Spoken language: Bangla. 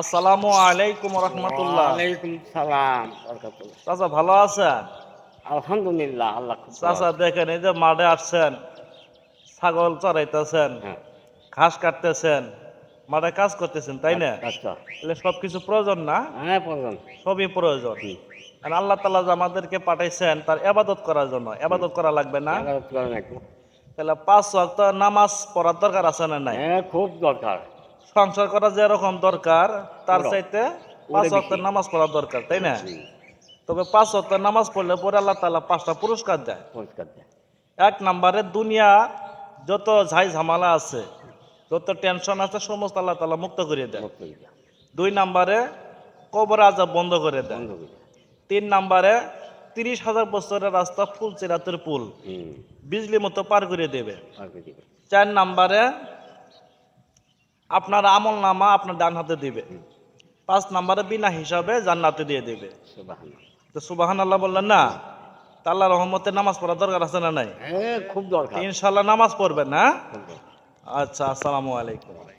আসসালামু আলাইকুম রহমতুল্লাহ। ওয়ালাইকুম সালাম বরকাতুল্লাহ। চাচা ভালো আছেন? আলহামদুলিল্লাহ, আল্লাহ খুব ভালো চাচা আছে। দেখেন, এই যে মাঠে আসছেন, ছাগল চড়াইতেছেন, হ্যাঁ, ঘাস কাটতেছেন, মাঠে কাজ করতেছেন, তাই না? আচ্ছা। তাহলে সবকিছু প্রয়োজন না? হ্যাঁ, প্রধান। সবই প্রয়োজন। হুম, আর আল্লাহ তাআলা যে আমাদেরকে পাঠাইছেন তার ইবাদত করার জন্য, হুম। ইবাদত করা লাগবে না? ইবাদত করেন একটু। তাহলে ৫ ওয়াক্ত নামাজ পড়ার দরকার আছে না নাই? হ্যাঁ, খুব দরকার। সংসার করা যেরকম দরকার তার ওরও, চাইতে ওরে ৫ ওয়াক্ত বেশি। নামাজ পড়া দরকার, তাই না? হুম, তবে ৫ ওয়াক্ত নামাজ পড়লে পরে আল্লাহ তাআলা ৫টা পুরস্কার দেয়। পরিষ্কার দেয়। এক নম্বরে দুনিয়া যত ঝাই ঝামেলা আছে, যত টেনশন আছে, সমস্ত আল্লাহ তাআলা মুক্ত করে দেয়। মুক্ত হয়ে যায়। ২ নম্বরে কবর আযাব বন্ধ করে দেয়। বন্ধ করে দেয়। ৩ নম্বরে ৩০,০০০ বছরের রাস্তা ফুল সিরাতের পুল হুম, বিজলি মতো পার করে দেবে। আর কি দিবে? ৪ নম্বরে আপনার আমল নামা আপনার ডান হাতে দিবে। হুম, ৫ নম্বরে বিনা হিসাবে জান্নাতে দিয়ে দেবে। সুবহানাল্লাহ। তো সুবহানাল্লাহ বললেন না? তা আল্লাহর রহমতে নামাজ পড়ার দরকার আছে না নাই? হ্যাঁ, খুব দরকার। ইনশাআল্লাহ নামাজ পড়বেন না? খুব দরকার। আচ্ছা, আসসালামু আলাইকুম।